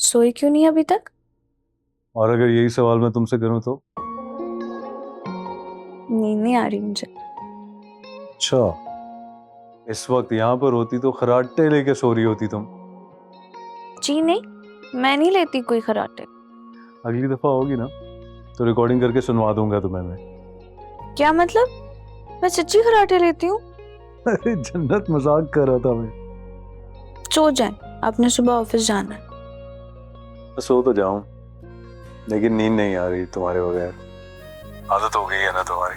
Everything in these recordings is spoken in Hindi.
सोई क्यों नहीं अभी तक? और अगर यही सवाल मैं तुमसे करूं तो? नींद नहीं आ रही मुझे। अच्छा, इस वक्त यहाँ पर होती तो खराटे लेके सो रही होती तुम। जी नहीं, मैं नहीं लेती कोई खराटे। अगली दफा होगी ना तो रिकॉर्डिंग करके सुनवा दूंगा तुम्हें मैं। क्या मतलब? मैं सच्ची खराटे लेती हूँ। अरे जन्नत, मजाक कर रहा था मैं। सो जाए, आपने सुबह ऑफिस जाना है। सो तो जाऊं, लेकिन नींद नहीं आ रही तुम्हारे बगैर। आदत हो गई है ना तुम्हारी।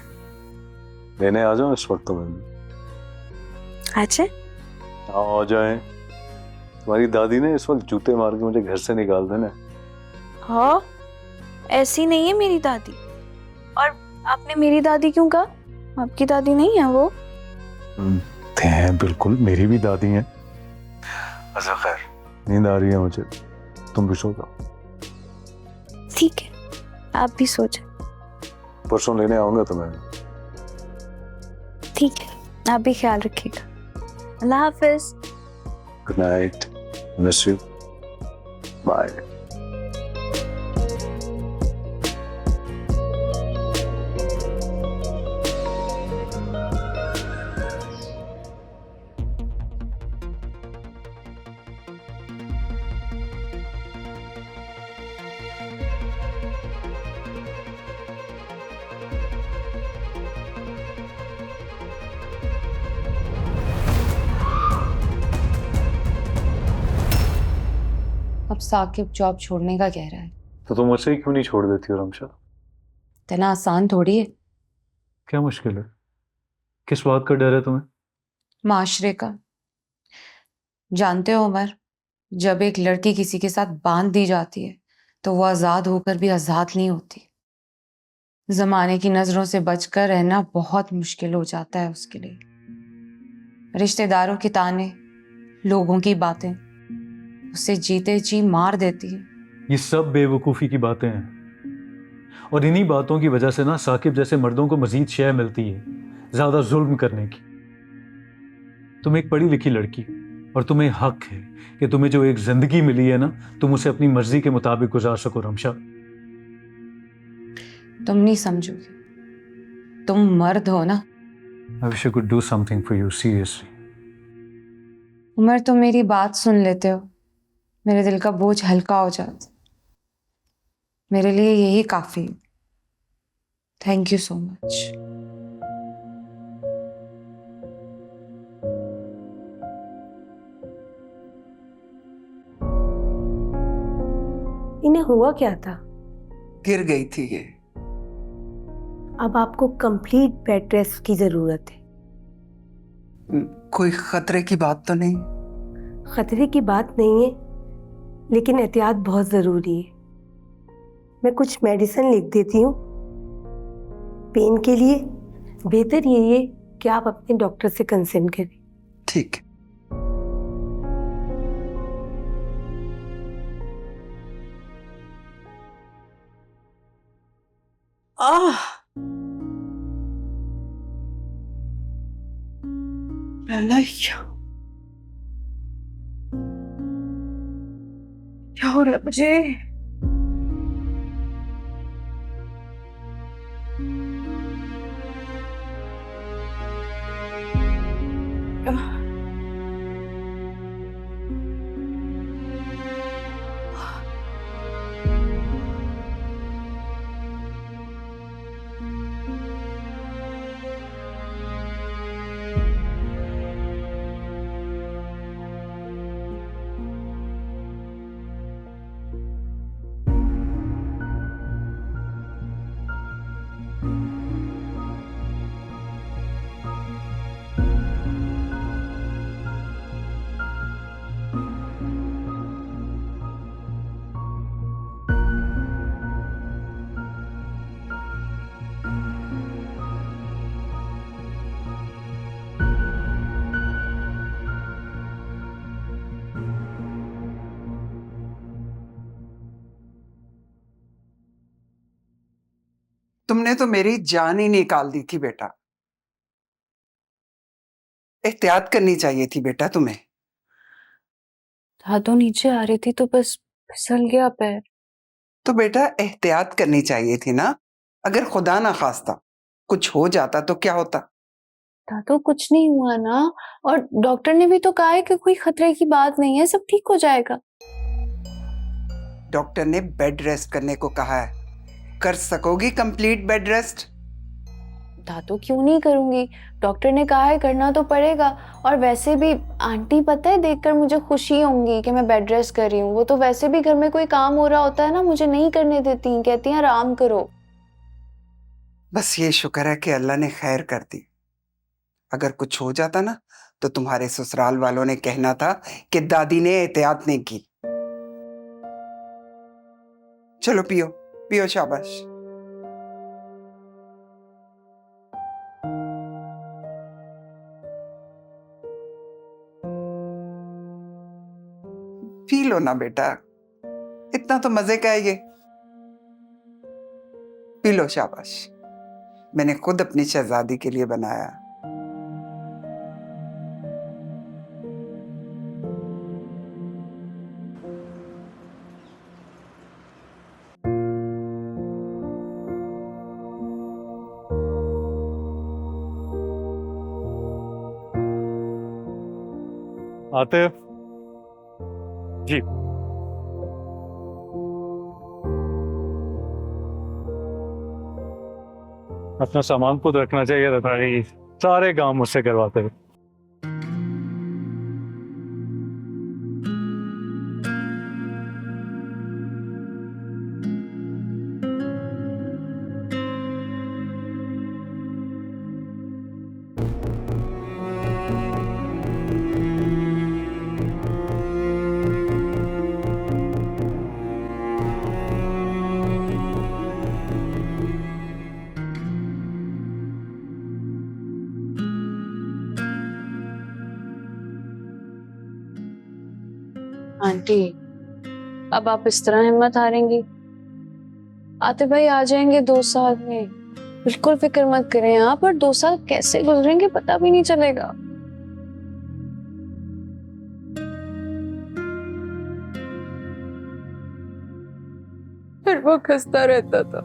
लेने आ जाओ इस वक्त तुम्हें। अच्छा, हाँ, आ जाए। तुम्हारी दादी ने इस वक्त जूते मार के मुझे घर से निकाल देना। हाँ, ऐसी नहीं है मेरी दादी। और आपने मेरी दादी क्यों कहा? आपकी दादी नहीं है वो। हैं, बिल्कुल मेरी भी दादी हैं। अच्छा खैर, नींद आ रही है मुझे, तुम भी सो जाओ। ठीक है, आप भी सो जाए। परसों लेने आऊंगा तुम्हें। ठीक है, आप भी ख्याल रखिएगा। अल्लाह हाफिज। Good night, miss you, bye. अब साकिब जॉब छोड़ने का कह रहा है। तो तुम उसे ही क्यों नहीं छोड़ देती हो रमशा? इतना आसान थोड़ी है। क्या मुश्किल है? किस बात का डर है तुम्हें? माशरे का। जानते हो उमर, जब एक लड़की किसी के साथ बांध दी जाती है तो वो आजाद होकर भी आजाद नहीं होती। जमाने की नजरों से बचकर रहना बहुत मुश्किल हो जाता है उसके लिए। रिश्तेदारों के ताने, लोगों की बातें उसे जीते जी मार देती है। ये सब बेवकूफ़ी की बातें हैं, और इन्हीं बातों की वजह से ना साकिब जैसे मर्दों को मजीद शय मिलती है ज्यादा जुल्म करने की। तुम एक पढ़ी लिखी लड़की हो, और तुम्हें हक है कि तुम्हें जो एक जिंदगी मिली है ना, तुम उसे अपनी मर्जी के मुताबिक गुजार सको रमशा। तुम नहीं समझोगे, तुम मर्द हो ना। I wish I could do something for you, seriously. Umar, तुम मेरी बात सुन लेते हो, मेरे दिल का बोझ हल्का हो जाता। मेरे लिए यही काफी है। Thank you so much. इन्हें हुआ क्या था? गिर गई थी ये। अब आपको कंप्लीट बेड रेस्ट की जरूरत है। कोई खतरे की बात तो नहीं? खतरे की बात नहीं है, लेकिन एहतियात बहुत जरूरी है। मैं कुछ मेडिसिन लिख देती हूँ पेन के लिए। बेहतर यही है कि आप अपने डॉक्टर से कंसल्ट करें। ठीक है। आह, क्या क्या हो रहा है मुझे? तुमने तो मेरी जान ही निकाल दी थी बेटा। एहतियात करनी चाहिए थी बेटा तुम्हें। दादू नीचे आ रही थी तो बस फिसल गया पैर। तो बेटा एहतियात करनी चाहिए थी ना। अगर खुदा ना खास्ता कुछ हो जाता तो क्या होता। दादू कुछ नहीं हुआ ना, और डॉक्टर ने भी तो कहा है कि कोई खतरे की बात नहीं है, सब ठीक हो जाएगा। डॉक्टर ने बेड रेस्ट करने को कहा है, कर सकोगी कंप्लीट बेड रेस्ट? दादू क्यों नहीं करूंगी, डॉक्टर ने कहा है करना तो पड़ेगा। और वैसे भी आंटी पता है देखकर मुझे खुशी होंगी कि मैं बेड रेस्ट कर रही हूँ। वो तो वैसे भी घर में कोई काम हो रहा होता है ना, मुझे नहीं करने देती, कहती हैं आराम करो। बस ये शुक्र है कि अल्लाह ने खैर कर दी। अगर कुछ हो जाता ना तो तुम्हारे ससुराल वालों ने कहना था कि दादी ने एहतियात नहीं की। चलो पियो पियो, शाबाश। पी लो ना बेटा, इतना तो मजे का है ये। पी लो, शाबाश। मैंने खुद अपनी शहजादी के लिए बनाया। आतिफ जी, अपना सामान खुद रखना चाहिए था भाई, सारे काम मुझसे करवाते हुए। आंटी अब आप इस तरह हिम्मत हारेंगी? आते भाई आ जाएंगे 2 साल में, बिल्कुल फिक्र मत करें आप। और 2 साल कैसे गुजरेंगे पता भी नहीं चलेगा। फिर वो खस्ता रहता था,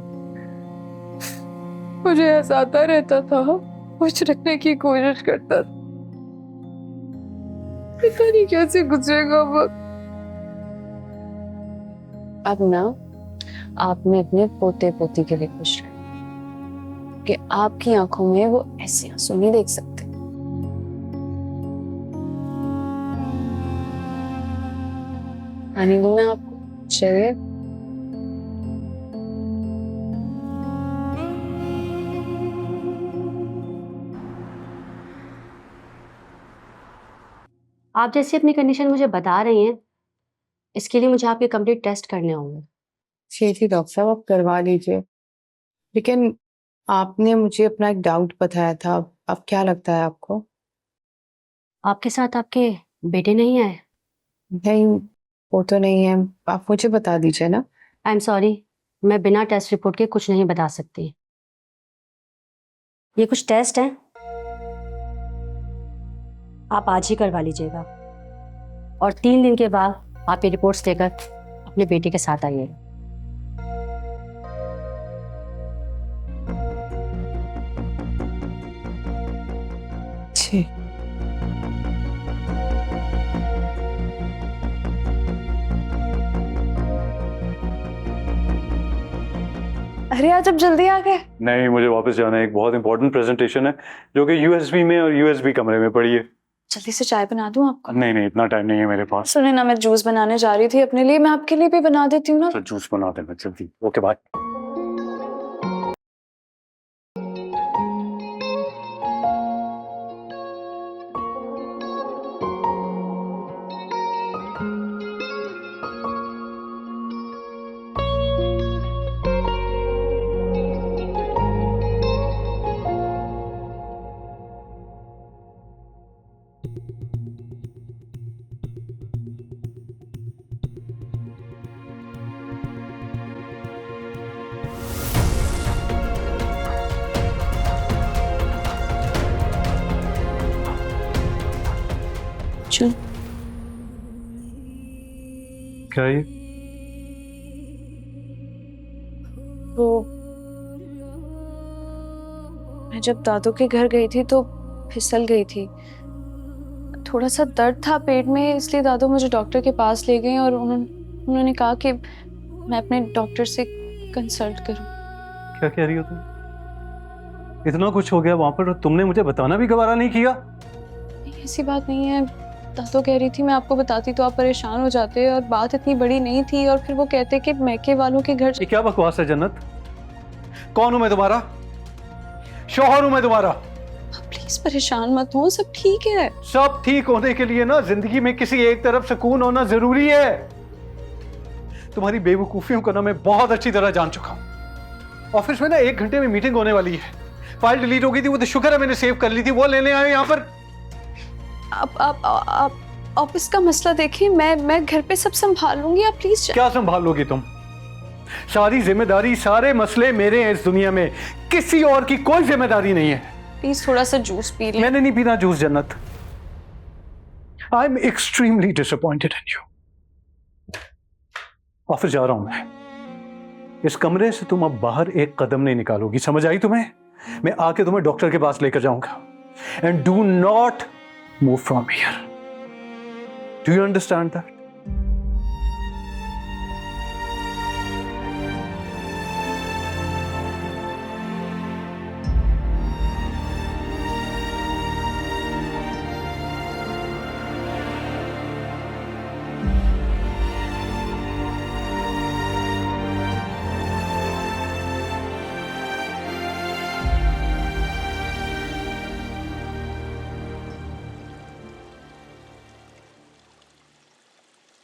मुझे हंसाता रहता था, कुछ रखने की कोशिश करता था। पता नहीं कैसे गुजरेगा वक्त। अब ना आपने अपने पोते पोती के लिए खुश रहे कि आपकी आंखों में वो ऐसे आंसू नहीं देख सकते। पानी दूं मैं आपको? चलिए। आप जैसी अपनी कंडीशन मुझे बता रही हैं, इसके लिए मुझे आपके कंप्लीट टेस्ट करने होंगे। जी डॉक्टर साहब आप करवा लीजिए, लेकिन आपने मुझे अपना एक डाउट बताया था। अब क्या लगता है आपको? आपके साथ आपके बेटे नहीं आए? नहीं, वो तो नहीं है। आप मुझे बता दीजिए ना। आई एम सॉरी, मैं बिना टेस्ट रिपोर्ट के कुछ नहीं बता सकती। ये कुछ टेस्ट हैं, आप आज ही करवा लीजिएगा और 3 दिन के बाद आप ये रिपोर्ट्स लेकर अपने बेटे के साथ आइएगा। जी। अरे आज अब जल्दी आ गए। नहीं, मुझे वापस जाना है, एक बहुत इंपॉर्टेंट प्रेजेंटेशन है जो कि यूएसबी में और यूएसबी कमरे में पड़ी है। जल्दी से चाय बना दूं आपको? नहीं नहीं, इतना टाइम नहीं है मेरे पास। सुने ना, मैं जूस बनाने जा रही थी अपने लिए, मैं आपके लिए भी बना देती हूँ ना। तो जूस बना देना जल्दी। Okay bye. चल। क्या ये वो मैं जब दादू के घर गई थी तो फिसल गई थी। थोड़ा सा दर्द था पेट में, इसलिए दादू मुझे डॉक्टर के पास ले गए और उन्होंने कहा कि मैं अपने डॉक्टर से कंसल्ट करूं। क्या कह रही हो तुम? इतना कुछ हो गया वहां पर और तुमने मुझे बताना भी गवारा नहीं किया? नहीं, ऐसी बात नहीं है। दादू कह रही थी मैं आपको बताती तो आप परेशान हो जाते, और बात इतनी बड़ी नहीं थी। और फिर वो कहते कि मैके वालों के घर। ये क्या बकवास है जन्नत? कौन हूं मैं तुम्हारा? शौहर हूं मैं तुम्हारा? प्लीज परेशान मत हो, सब ठीक है। सब ठीक होने के लिए ना जिंदगी में किसी एक तरफ सुकून होना जरूरी है। तुम्हारी बेवकूफियों को ना मैं बहुत अच्छी तरह जान चुका हूं। ऑफिस में ना 1 घंटे में मीटिंग होने वाली है। फाइल डिलीट हो गई थी, वो तो शुक्र है मैंने सेव कर ली थी, वो लेने आए यहाँ पर। आप ऑफिस का मसला देखिए, मैं घर पे सब संभाल लूंगी, आप प्लीज। क्या संभाल लोगी तुम? सारी जिम्मेदारी, सारे मसले मेरे हैं इस दुनिया में, किसी और की कोई जिम्मेदारी नहीं है। प्लीज थोड़ा सा जूस पी लें। मैंने नहीं पीना जूस जन्नत। I am extremely disappointed in you. Office जा रहा हूं मैं। इस कमरे से तुम अब बाहर एक कदम नहीं निकालोगी, समझ आई तुम्हें? मैं आके तुम्हें डॉक्टर के पास लेकर जाऊंगा। And do not move from here. Do you understand that?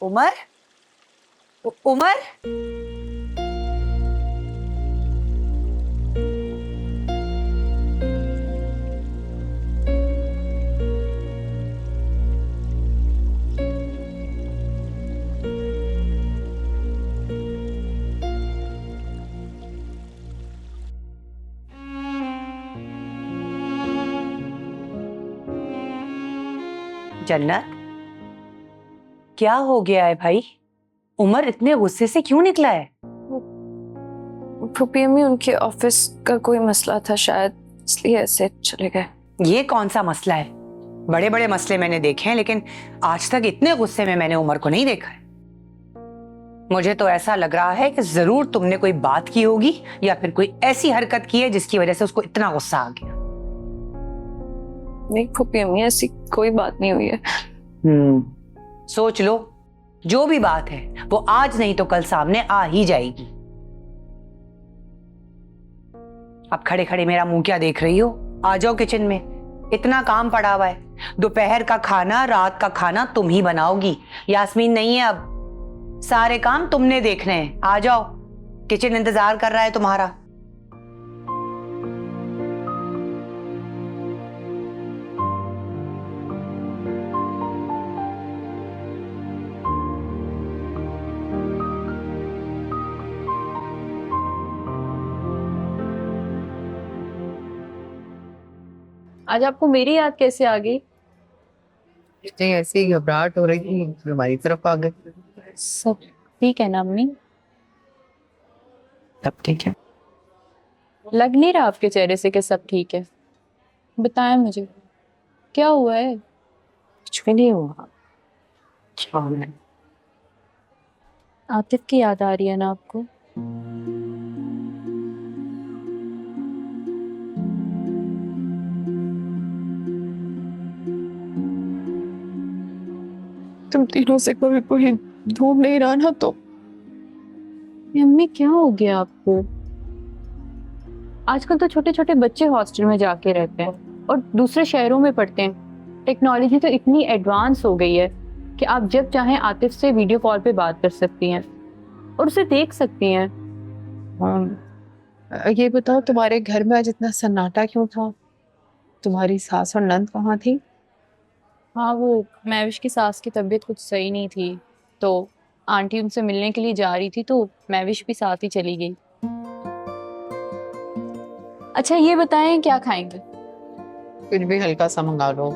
Umar, Umar, Jannat, क्या हो गया है भाई? उमर इतने गुस्से से क्यों निकला है? फूफी अम्मी, उनके ऑफिस का कोई मसला था शायद, इसलिए ऐसे चले गए। ये कौन सा मसला है? बड़े बड़े मसले मैंने देखे हैं, लेकिन आज तक इतने गुस्से में मैंने उमर को नहीं देखा है। मुझे तो ऐसा लग रहा है कि जरूर तुमने कोई बात की होगी या फिर कोई ऐसी हरकत की है जिसकी वजह से उसको इतना गुस्सा आ गया। नहीं फूफी अम्मी, ऐसी कोई बात नहीं हुई है। सोच लो, जो भी बात है वो आज नहीं तो कल सामने आ ही जाएगी। अब खड़े खड़े मेरा मुंह क्या देख रही हो? आ जाओ किचन में, इतना काम पड़ा हुआ है। दोपहर का खाना, रात का खाना तुम ही बनाओगी, यास्मीन नहीं है अब। सारे काम तुमने देखने हैं। आ जाओ, किचन इंतजार कर रहा है तुम्हारा। आज आपको मेरी याद कैसे आ गई? नहीं, ऐसी ही घबराहट हो रही थी, हमारी तरफ आ गए। सब ठीक है ना अम्मी? सब ठीक है। लग नहीं रहा आपके चेहरे से कि सब ठीक है। बताएं मुझे, क्या हुआ है? कुछ भी नहीं हुआ। क्या हो रहा है? आतिफ की याद आ रही है ना आपको? तुम तीनों से कभी कोई ढूंढ नहीं रहा ना तो। अम्मी क्या हो गया आपको? आजकल तो छोटे छोटे बच्चे हॉस्टल में जाके रहते हैं और दूसरे शहरों में पढ़ते हैं। टेक्नोलॉजी तो इतनी एडवांस हो गई है कि आप जब चाहें आतिफ से वीडियो कॉल पे बात कर सकती हैं और उसे देख सकती हैं। ये बताओ, तुम्हारे घर में आज इतना सन्नाटा क्यों था? तुम्हारी सास और नंद कहाँ थी? हाँ, वो महविश की सास की तबीयत कुछ सही नहीं थी, तो आंटी उनसे मिलने के लिए जा रही थी, तो महविश भी साथ ही चली गई। अच्छा ये बताएं, क्या खाएंगे? कुछ भी हल्का सा मंगा लो।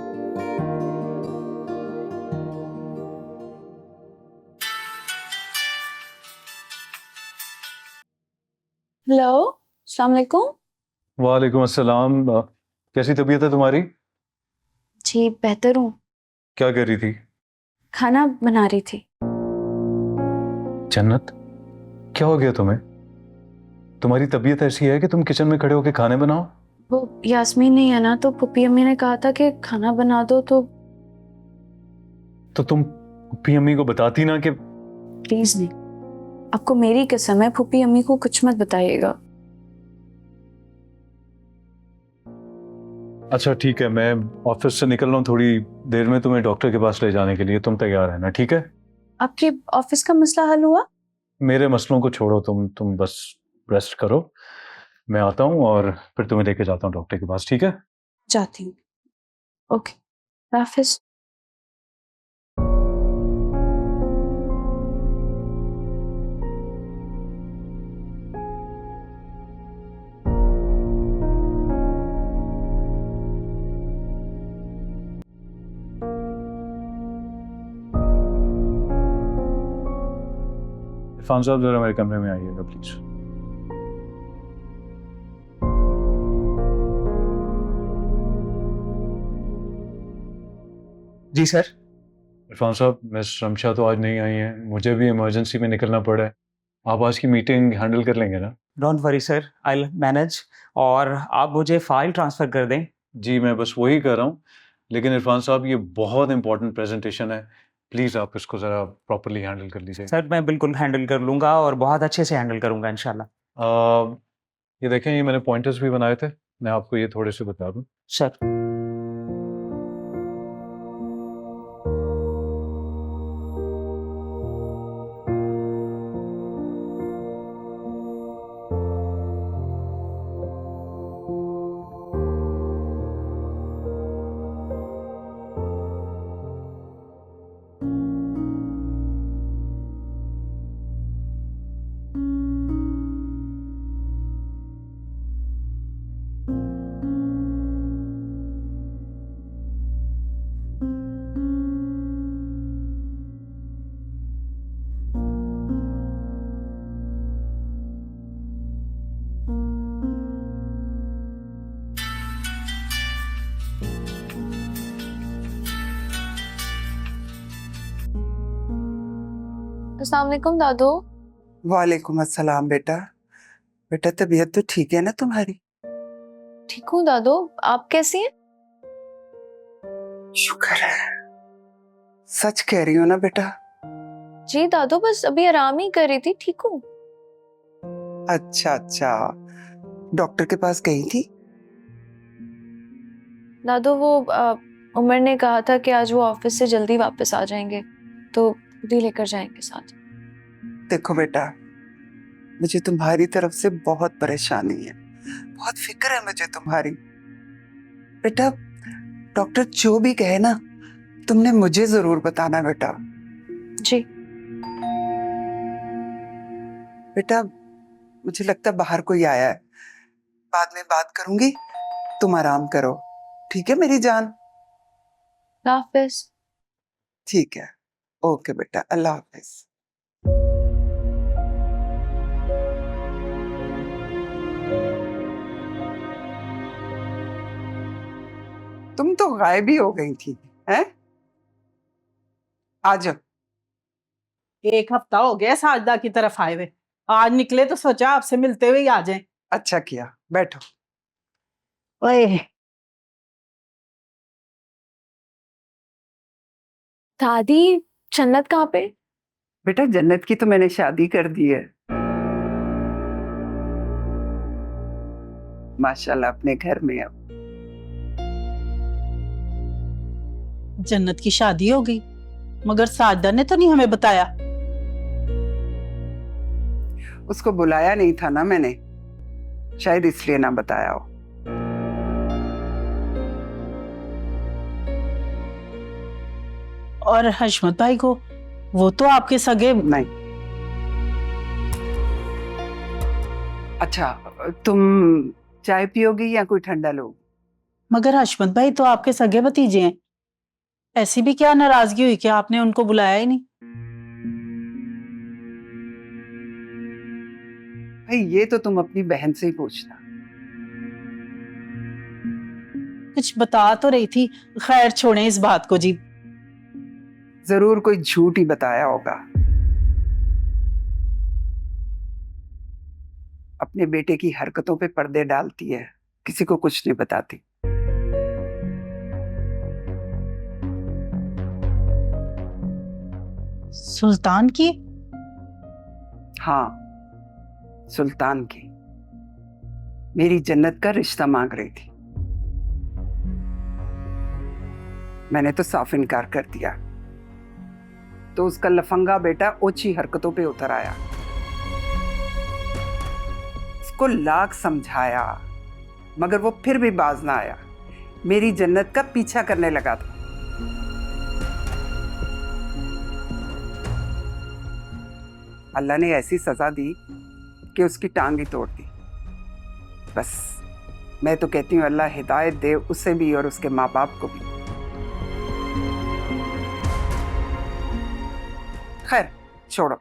हेलो, अस्सलाम वालेकुम। वालेकुम अस्सलाम। कैसी तबीयत है तुम्हारी? जी बेहतर हूँ। क्या कर रही थी? खाना बना रही थी। जन्नत, क्या हो गया तुम्हें? तुम्हारी तबीयत ऐसी है कि तुम किचन में खड़े होकर खाने बनाओ? वो यास्मीन नहीं है ना, तो पुप्पी अम्मी ने कहा था कि खाना बना दो, तो तुम पुप्पी अम्मी को बताती ना कि प्लीज नहीं। आपको मेरी कसम है, पुप्पी अम्मी को कुछ मत बताइएगा। अच्छा ठीक है, मैं ऑफिस से निकल रहा हूँ थोड़ी देर में, तुम्हें डॉक्टर के पास ले जाने के लिए। तुम तैयार रहना, ठीक है? आपके ऑफिस का मसला हल हुआ? मेरे मसलों को छोड़ो, तुम बस रेस्ट करो। मैं आता हूँ और फिर तुम्हें लेके जाता हूँ डॉक्टर के पास, ठीक है? जाती हूँ। ओके, हाफिज। इरफान साहब जरा मेरे कमरे में आइएगा प्लीज। Ji sir. इरफान साहब, मिस शमशा तो आज नहीं आई हैं, मुझे भी इमरजेंसी में निकलना पड़ा है। आप आज की मीटिंग हैंडल कर लेंगे ना? Don't worry sir, I will manage. और आप मुझे फाइल ट्रांसफ़र कर दें। जी मैं बस वही कर रहा हूँ, लेकिन इरफान साहब ये बहुत इंपॉर्टेंट प्रेजेंटेशन है, प्लीज़ आप इसको ज़रा प्रॉपरली हैंडल कर लीजिए। सर मैं बिल्कुल हैंडल कर लूँगा और बहुत अच्छे से हैंडल करूँगा इंशाल्लाह। ये देखें, ये मैंने पॉइंटर्स भी बनाए थे, मैं आपको ये थोड़े से बता दूँ। सर अस्सलाम वालेकुम दादू। वालेकुम अस्सलाम बेटा। बेटा तबीयत तो ठीक है ना तुम्हारी? ठीक हूँ दादू, आप कैसी हैं? शुक्र है। सच कह रही हो ना बेटा? जी दादू, बस अभी आराम ही कर रही थी, ठीक हूँ। अच्छा अच्छा, डॉक्टर के पास गई थी? दादू वो उमर ने कहा था कि आज वो ऑफिस से जल्दी वापस आ जाएंगे, तो खुद ही लेकर जाएंगे साथ। देखो बेटा, मुझे तुम्हारी तरफ से बहुत परेशानी है, बहुत फिक्र है मुझे तुम्हारी। बेटा डॉक्टर जो भी कहे ना, तुमने मुझे जरूर बताना बेटा। जी। बेटा मुझे लगता है बाहर कोई आया है, बाद में बात करूंगी, तुम आराम करो, ठीक है मेरी जान? हाफिज। ठीक है, ओके बेटा, अल्लाह हाफिज। तुम तो गायब ही हो गई थी, हैं? आ जाओ। एक हफ्ता हो गया साजदा की तरफ आए हुए, आज निकले तो सोचा आपसे मिलते हुए ही आ जाएं। अच्छा किया, बैठो। ओए दादी, जन्नत कहाँ पे? बेटा जन्नत की तो मैंने शादी कर दी है, माशाल्लाह अपने घर में। अब जन्नत की शादी हो गई, मगर साजदा ने तो नहीं हमें बताया। उसको बुलाया नहीं था ना मैंने, शायद इसलिए ना बताया हो। और हशमत भाई को, वो तो आपके सगे नहीं। अच्छा तुम चाय पियोगी या कोई ठंडा लोगी? मगर हशमत भाई तो आपके सगे भतीजे हैं, ऐसी भी क्या नाराजगी हुई कि आपने उनको बुलाया ही नहीं? भाई ये तो तुम अपनी बहन से ही पूछना। कुछ बता तो रही थी। खैर छोड़ें इस बात को जी। जरूर कोई झूठ ही बताया होगा। अपने बेटे की हरकतों पे पर्दे डालती है, किसी को कुछ नहीं बताती। सुल्तान की? हाँ, सुल्तान की। मेरी जन्नत का रिश्ता मांग रही थी। मैंने तो साफ इनकार कर दिया, तो उसका लफंगा बेटा ओछी हरकतों पे उतर आया। उसको लाख समझाया मगर वो फिर भी बाज ना आया। मेरी जन्नत का पीछा करने लगा था। अल्लाह ने ऐसी सजा दी कि उसकी टांग ही तोड़ दी। बस मैं तो कहती हूँ अल्लाह हिदायत दे उसे भी और उसके माँ बाप को भी। खैर छोड़ो,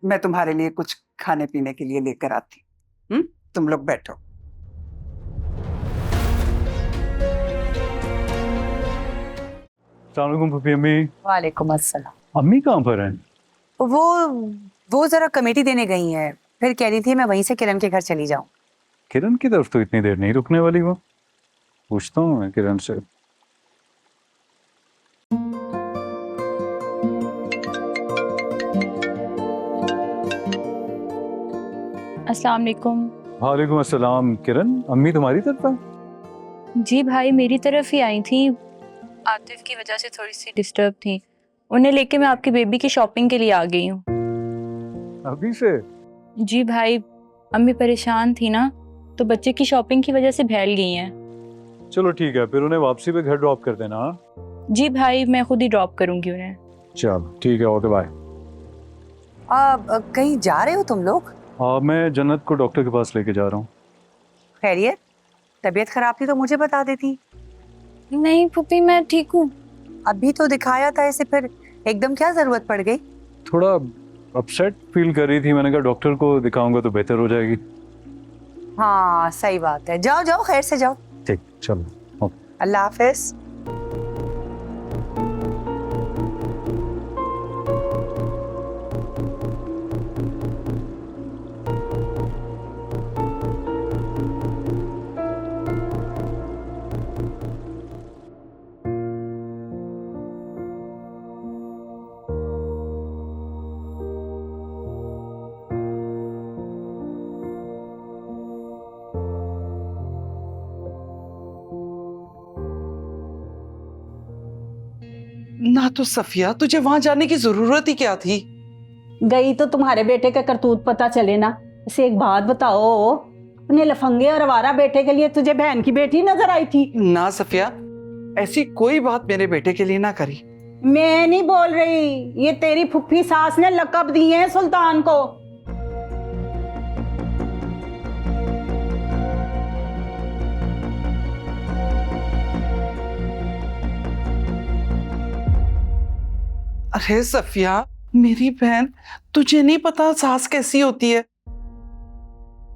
मैं तुम्हारे लिए कुछ खाने पीने के लिए लेकर आती हूँ। तुम लोग बैठो। अस्सलाम वालेकुम फूफी अम्मी। वालेकुम अस्सलाम। अम्मी कहाँ पर हैं? वो जरा कमेटी देने गई है, फिर कह रही थी मैं वहीं से किरण के घर चली जाऊं। किरण की तरफ तो इतनी देर नहीं रुकने वाली वो। पूछता हूँ मैं किरण से। अस्सलाम वालेकुम। वालेकुम अस्सलाम। किरण, अम्मी तुम्हारी तरफ है? जी भाई, मेरी तरफ ही आई थी। आतिफ की वजह से थोड़ी सी डिस्टर्ब थी, उन्हें लेके मैं आपकी बेबी की शॉपिंग के लिए आ गई हूँ। अभी से? जी भाई, अम्मी परेशान थी ना, तो बच्चे की शॉपिंग की वजह से बहल गई हैं। चलो ठीक है, फिर उन्हें वापसी पे घर ड्रॉप कर देना। हाँ? जी भाई, मैं खुद ही ड्रॉप करूंगी उन्हें। चलो ठीक है, ओके बाय। कहीं जा रहे हो तुम लोग? हाँ, मैं जन्नत को डॉक्टर के पास लेके जा रहा हूँ। खैरियत? तबीयत खराब थी तो मुझे बता देती। नहीं पुप्पी, मैं ठीक हूँ। अभी तो दिखाया था इसे, फिर एकदम क्या जरूरत पड़ गई? थोड़ा अपसेट फील कर रही थी, मैंने कहा डॉक्टर को दिखाऊंगा तो बेहतर हो जाएगी। हाँ सही बात है, जाओ जाओ खैर से जाओ। ठीक, चलो। अल्लाह हाफिज। ना तो सफिया, तुझे वहां जाने की जरूरत ही क्या थी? गई तो तुम्हारे बेटे का करतूत पता चले ना। इसे एक बात बताओ, अपने लफंगे और आवारा बेटे के लिए तुझे बहन की बेटी नजर आई थी? ना सफिया, ऐसी कोई बात मेरे बेटे के लिए ना करी। मैं नहीं बोल रही, ये तेरी फुफ्फी सास ने लकब दिए हैं सुल्तान को। अरे सफिया मेरी बहन, तुझे नहीं पता सास कैसी होती है?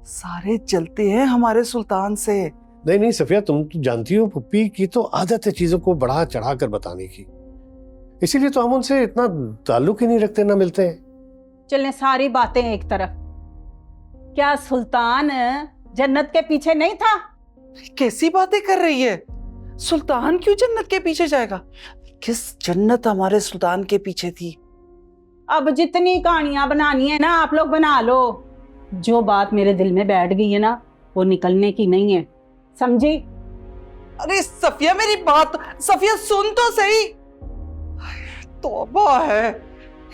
सारे जलते हैं हमारे सुल्तान से। नहीं नहीं सफिया, तुम तो जानती हो फुप्पी की तो आदत है चीजों को बढ़ा चढ़ा कर बताने की, इसीलिए तो हम उनसे इतना ताल्लुक ही नहीं रखते, ना मिलते हैं। चलें सारी बातें एक तरफ, क्या सुल्तान जन्नत के पीछे नहीं था? कैसी बातें कर रही है? सुल्तान क्यों जन्नत के पीछे जाएगा? किस जन्नत हमारे सुल्तान के पीछे थी? अब जितनी कहानियां बनानी है ना आप लोग बना लो। जो बात मेरे दिल में बैठ गई है ना, वो निकलने की नहीं है, समझी? अरे सफिया मेरी बात, सफिया सुन तो सही। तौबा है,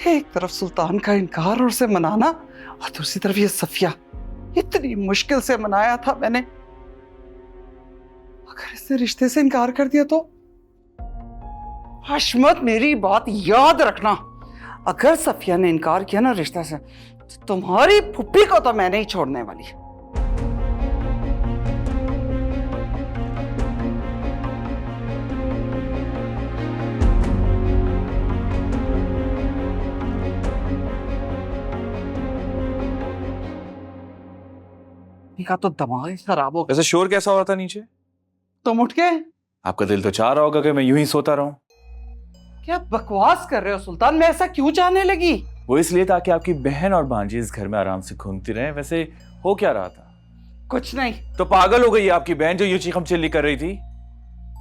एक तरफ सुल्तान का इनकार और उसे मनाना, और दूसरी तरफ ये सफिया, इतनी मुश्किल से मनाया था मैंने। अगर इसने रिश्ते से इनकार कर दिया तो? हशमत मेरी बात याद रखना, अगर सफिया ने इनकार किया ना रिश्ते से, तो तुम्हारी फुप्पी को तो मैं नहीं छोड़ने वाली। का तो दिमाग ही खराब हो गया। वैसे शोर कैसा हो रहा था नीचे? तुम उठ के आपका दिल तो चाह रहा होगा कि मैं यूं ही सोता रहूं। क्या बकवास कर रहे हो सुल्तान? मैं ऐसा क्यों चाहने लगी? वो इसलिए ताकि आपकी बहन और भांजी इस घर में आराम से घूमती रहे। वैसे हो क्या रहा था? कुछ नहीं। तो पागल हो गई है आपकी बहन जो यूं चीखम चिल्ली कर रही थी?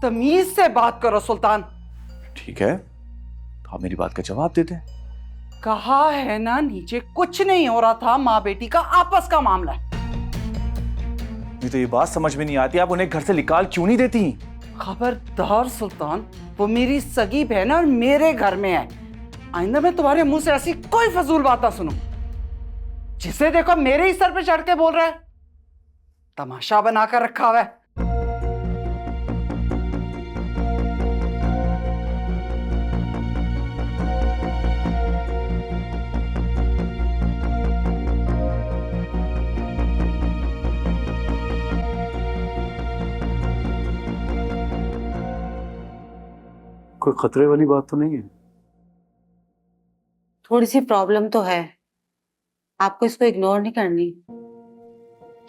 तमीज से बात करो सुल्तान। ठीक है, तो आप मेरी बात का जवाब देते। कहा है ना नीचे कुछ नहीं हो रहा था, माँ बेटी का आपस का मामला है। नहीं तो ये बात समझ में नहीं आती, आप उन्हें घर से निकाल क्यों नहीं देती? खबरदार सुल्तान, वो मेरी सगी बहन और मेरे घर में है। आइंदा मैं तुम्हारे मुंह से ऐसी कोई फजूल बात ना सुनूं। जिसे देखो मेरे ही सर पे चढ़ के बोल रहा है। तमाशा बनाकर रखा हुआ है। कोई खतरे वाली बात तो नहीं है? थोड़ी सी प्रॉब्लम तो है, आपको इसको इग्नोर नहीं करनी।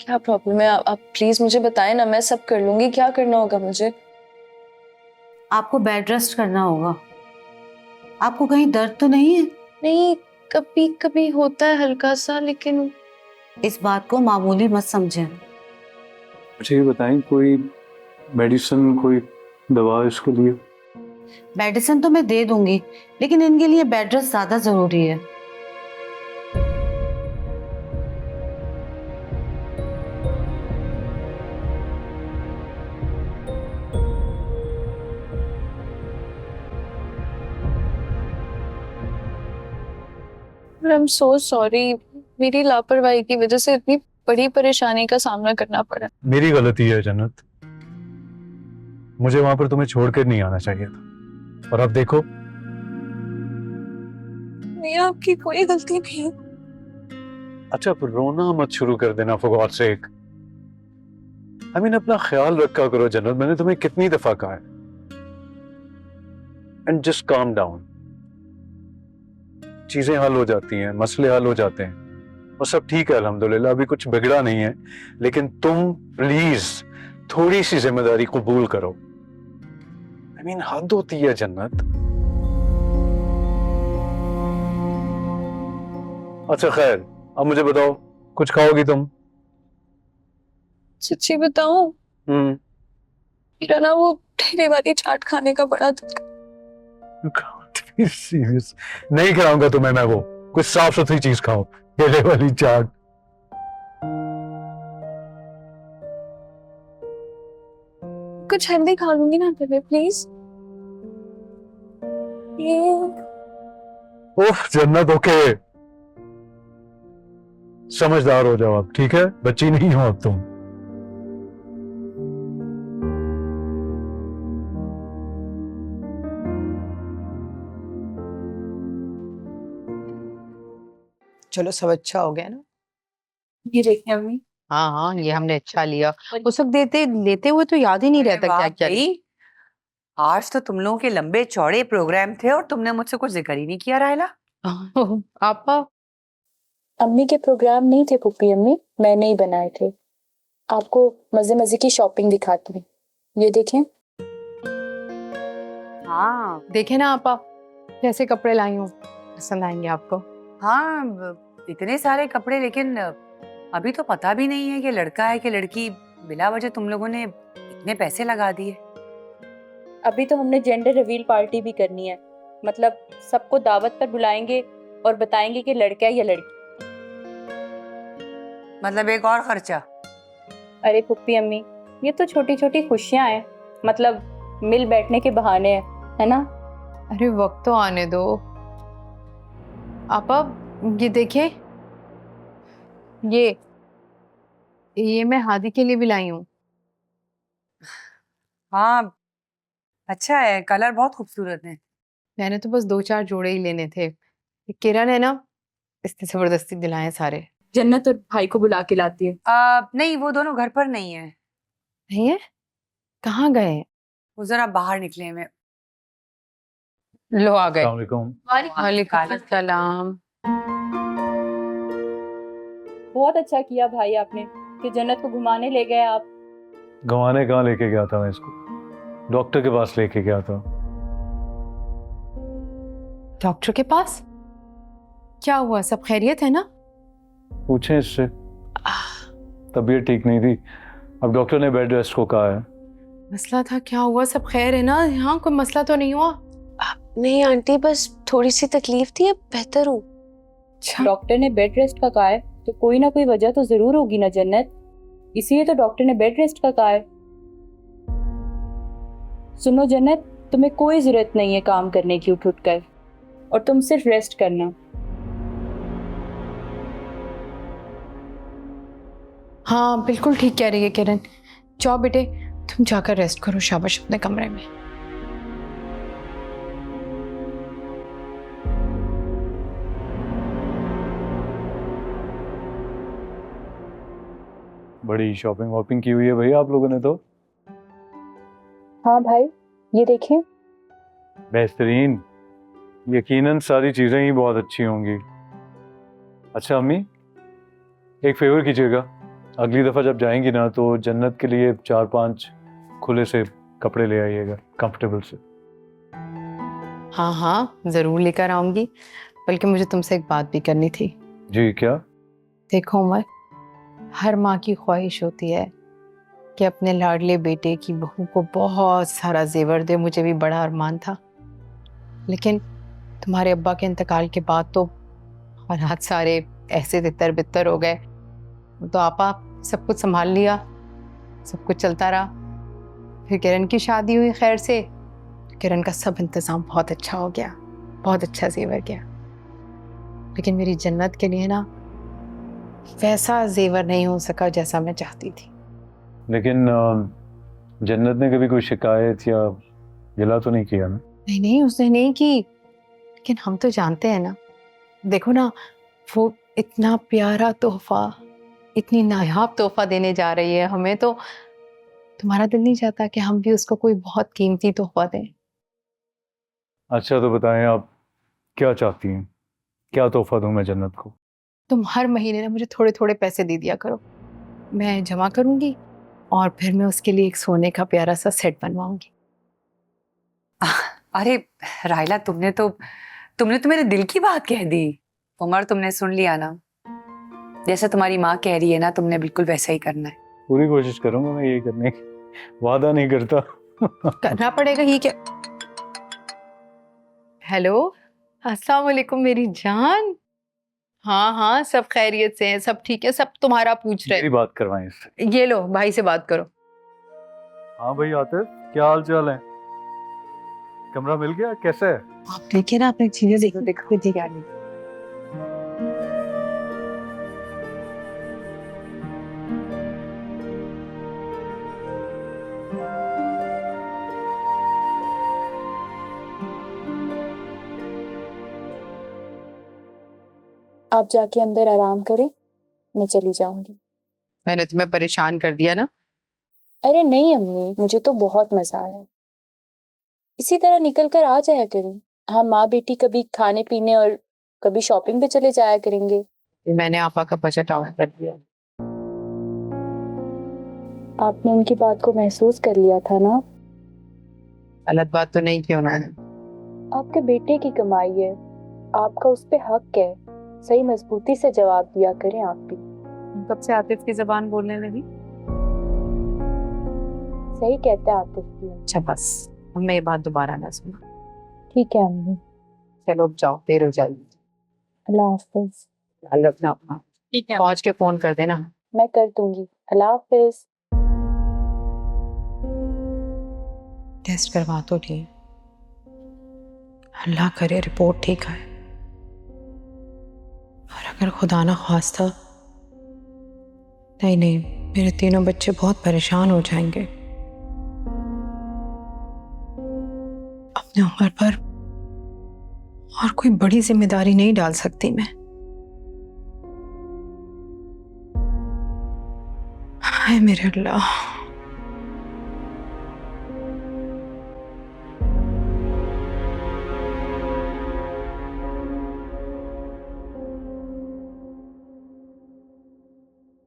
क्या प्रॉब्लम है? आप प्लीज मुझे बताएं ना, मैं सब कर लूंगी। क्या करना होगा मुझे? आपको बेड रेस्ट करना होगा। आपको कहीं दर्द तो नहीं है? नहीं, कभी कभी होता है हल्का सा, लेकिन इस बात को मामूली मत समझें। मुझे ये बताएं, कोई मेडिसिन, कोई दवा इसके लिए? मेडिसिन तो मैं दे दूंगी, लेकिन इनके लिए बेड रेस्ट ज्यादा जरूरी है। आई एम सो सॉरी, मेरी लापरवाही की वजह से इतनी बड़ी परेशानी का सामना करना पड़ा। मेरी गलती है जन्नत, मुझे वहां पर तुम्हें छोड़कर नहीं आना चाहिए था, और अब देखो। नहीं, आपकी कोई गलती नहीं। अच्छा, अब रोना मत शुरू कर देना for God sake. I mean, अपना ख्याल रखा करो जन्नत, मैंने तुम्हें कितनी दफा कहा है। एंड जस्ट काम डाउन, चीजें हल हो जाती हैं, मसले हल हो जाते हैं, और सब ठीक है अल्हम्दुलिल्लाह, अभी कुछ बिगड़ा नहीं है। लेकिन तुम प्लीज थोड़ी सी जिम्मेदारी कबूल करो। आई मीन, हद होती है जन्नत। अच्छा खैर, अब मुझे बताओ, कुछ खाओगी तुम? सच्ची बताऊं, मेरा ना वो ठेले वाली चाट खाने का बड़ा दिल। सीरियस नहीं खिलाऊंगा तुम्हें मैं, वो कुछ साफ सुथरी चीज खाओ। ठेले वाली चाट? कुछ हेल्दी खा लूंगी ना पहले, प्लीज। उफ जन्नत, ओके, समझदार हो जाओ अब, ठीक है? बच्ची नहीं हो अब तुम। चलो सब अच्छा हो गया ना? ये देखिए अम्मी। हाँ हाँ, ये हमने अच्छा लिया। उस वक्त लेते हुए तो याद ही नहीं रहता क्या क्या लिया। आज तो तुम लोगों के लंबे चौड़े प्रोग्राम थे और तुमने मुझसे कुछ जिक्र ही नहीं किया राहिला। आपा अम्मी के प्रोग्राम नहीं थे पुप्पी अम्मी, मैंने ही बनाए थे। आपको मजे मजे की शॉपिंग दिखाती हूँ, ये देखें। हाँ देखे ना आपा, कैसे कपड़े लाई हूँ, पसंद आएंगे आपको। हाँ, इतने सारे कपड़े, लेकिन अभी तो पता भी नहीं है कि लड़का है कि लड़की। बिला वजह तुम लोगों ने इतने पैसे लगा दिए। अभी तो हमने जेंडर रिवील पार्टी भी करनी है, मतलब सबको दावत पर बुलाएंगे और बताएंगे कि लड़का है या लड़की। मतलब एक और खर्चा। अरे पुप्पी अम्मी, ये तो छोटी छोटी खुशियां हैं, मतलब मिल बैठने के बहाने हैं, है ना? अरे वक्त तो आने दो आपा। ये देखिए, ये मैं हादी के लिए भी लाई हूँ। हाँ अच्छा है, कलर बहुत खूबसूरत है। मैंने तो बस 2-4 जोड़े ही लेने थे, किरण है ना, इसने जबरदस्ती दिलाए सारे। जन्नत और भाई को बुला के लाती है। नहीं, वो दोनों घर पर नहीं है। नहीं है? कहाँ गए? वो जरा बाहर निकले हैं। लो आ गए। अस्सलाम वालेकुम अस्सलाम। बहुत अच्छा किया भाई आपने कि जन्नत को घुमाने ले गए आप। गंवाने कहाँ लेके गया था मैं इसको? डॉक्टर के पास लेके गया था। डॉक्टर के पास? क्या हुआ, सब खैरियत है ना? पूछें इससे। तबीयत ठीक नहीं थी, अब डॉक्टर ने बेड रेस्ट को कहा है। मसला था, क्या हुआ, सब खैर है ना? यहाँ कोई मसला तो नहीं हुआ? नहीं आंटी, बस थोड़ी सी तकलीफ थी, अब बेहतर हूँ। डॉक्टर ने बेड रेस्ट का कहा है तो कोई ना कोई वजह तो जरूर होगी ना जन्नत, इसीलिए तो डॉक्टर ने बेड रेस्ट का कहा है। सुनो जन्नत, तुम्हें कोई जरूरत नहीं है काम करने की उठ कर, और तुम सिर्फ रेस्ट करना। हाँ बिल्कुल ठीक कह रही है किरण। जाओ बेटे, तुम जाकर रेस्ट करो शाबाश अपने कमरे में। बड़ी शॉपिंग वॉपिंग की हुई है भैया आप लोगों ने तो। हाँ भाई, ये देखिए। बेहतरीन, यकीनन सारी चीजें ही बहुत अच्छी होंगी। अच्छा अम्मी, एक फेवर कीजिएगा, अगली दफा जब जाएंगी ना तो जन्नत के लिए 4-5 खुले से कपड़े ले आइएगा, कंफर्टेबल से। हाँ हाँ जरूर लेकर आऊंगी, बल्कि मुझे तुमसे एक बात भी करनी थी। जी क्या? देखो उमर, हर माँ की ख्वाहिश होती है कि अपने लाडले बेटे की बहू को बहुत सारा जेवर दे। मुझे भी बड़ा अरमान था, लेकिन तुम्हारे अब्बा के इंतकाल के बाद तो हालात सारे ऐसे तितर बितर हो गए। तो आपा सब कुछ संभाल लिया, सब कुछ चलता रहा। फिर किरण की शादी हुई खैर से, किरण का सब इंतज़ाम बहुत अच्छा हो गया, बहुत अच्छा जेवर गया। लेकिन मेरी जन्नत के लिए ना वैसा जेवर नहीं हो सका जैसा मैं चाहती थी। लेकिन जन्नत ने कभी कोई शिकायत या गिला तो नहीं किया ना? नहीं नहीं, उसने नहीं की, लेकिन हम तो जानते हैं ना। देखो ना, वो इतना प्यारा तोहफा, इतनी नायाब तोहफा देने जा रही है हमें, तो तुम्हारा दिल नहीं चाहता कि हम भी उसको कोई बहुत कीमती तोहफा दें? अच्छा तो बताएं आप क्या चाहती हैं, क्या तोहफा दूं मैं जन्नत को? तुम हर महीने ना मुझे थोड़े थोड़े पैसे दे दिया करो, मैं जमा करूंगी और फिर मैं उसके लिए एक सोने का प्यारा सा सेट बनवाऊंगी। अरे रायला, तुमने तो मेरे दिल की बात कह दी। उमर, तुमने सुन लिया ना, जैसे तुम्हारी माँ कह रही है ना, तुमने बिल्कुल वैसा ही करना है। पूरी कोशिश करूंगा मैं ये करने की, वादा नहीं करता। करना पड़ेगा ही क्या। हेलो, अस्सलाम वालेकुम मेरी जान। हाँ हाँ सब खैरियत से हैं, सब ठीक है, सब तुम्हारा पूछ रहे मेरी बात करवाएं इससे। हैं। ये लो भाई से बात करो। हाँ भाई आतिफ, क्या हाल चाल है? कमरा मिल गया? कैसा है? आप देखिए ना, अपनी चीजें देखो, देखो ठीक है। आप जाके अंदर आराम करें, मैं चली जाऊंगी। मैंने तुम्हें परेशान कर दिया ना? अरे नहीं अम्मी, मुझे तो बहुत मजा आया। इसी तरह निकल कर आ जाया करें। हम माँ बेटी कभी खाने पीने और कभी शॉपिंग पे चले जाया करेंगे। मैंने आपा का बजट आउट कर दिया। आपने उनकी बात को महसूस कर लिया था ना? गलत बात तो नहीं की उन्होंने। आपके बेटे की कमाई है, आपका उस पे हक है। सही मजबूती से जवाब दिया करें आप भी। कब से आतिफ की जबान बोलने लगी? सही कहते हैं आतिफ भी। अच्छा बस, हमने ये बात दोबारा ना सुना। ठीक है अम्मी, चलो अब जाओ, देर हो जाएगी। अल्लाह हाफिज। ख्याल रखना अपना। ठीक है, पहुंच के फोन कर देना। मैं कर दूंगी। अल्लाह हाफिज। टेस्ट करवा तो लिए, अल्लाह करे रिपोर्ट ठीक आए। और अगर खुदा ना खास्ता, नहीं नहीं, मेरे तीनों बच्चे बहुत परेशान हो जाएंगे। अपने उम्र पर और कोई बड़ी जिम्मेदारी नहीं डाल सकती मैं। हाय मेरे अल्लाह।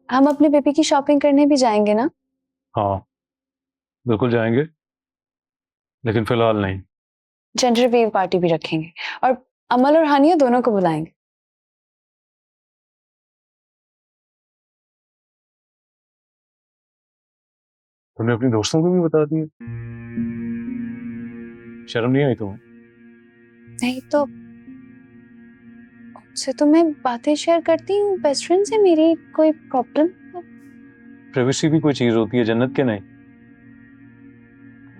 हम अपने बेबी की शॉपिंग करने भी जाएंगे ना? हाँ बिल्कुल जाएंगे, लेकिन फिलहाल नहीं। जेंडर वेव पार्टी भी रखेंगे और अमल और हानिया दोनों को बुलाएंगे। तुमने अपने दोस्तों को भी बता दिया? शर्म नहीं आई तुम्हें? नहीं तो उनसे तो मैं बातें शेयर करती हूँ, बेस्ट फ्रेंड से, मेरी कोई प्रॉब्लम? प्राइवेसी भी कोई चीज होती है जन्नत के नहीं।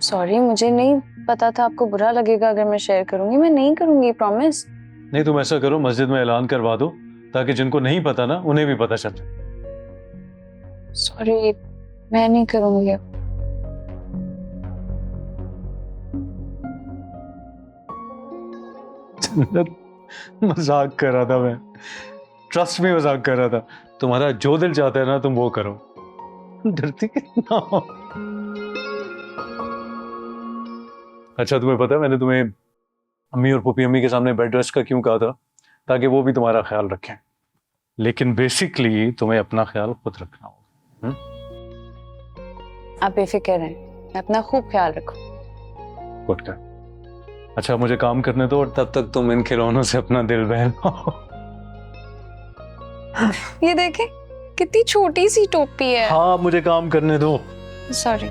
सॉरी, मुझे नहीं पता था आपको बुरा लगेगा अगर मैं शेयर करूंगी। मैं नहीं करूंगी, प्रॉमिस। नहीं तुम ऐसा करो, मस्जिद में ऐलान करवा दो ताकि जिनको नहीं पता ना उन्हें भी पता चल जाए। सॉरी, मैं नहीं करूंगी। जन्नत मजाक कर रहा था मैं, ट्रस्ट में मजाक कर रहा था। तुम्हारा जो दिल चाहता है ना तुम वो करो, डरती कितना हो। अच्छा तुम्हें पता है मैंने तुम्हें अम्मी और पुप्पी अम्मी के सामने बेड रेस्ट का क्यों कहा था? ताकि वो भी तुम्हारा ख्याल रखें, लेकिन बेसिकली तुम्हें अपना ख्याल खुद रखना होगा। आप बेफिक्र रहें, मैं अपना खूब ख्याल रखूं। गुड कर। अच्छा मुझे काम करने दो और तब तक तुम इन खिलौनों से अपना दिल बहलाओ। ये देखें कितनी छोटी सी टोपी है। हाँ मुझे काम करने दो। सॉरी।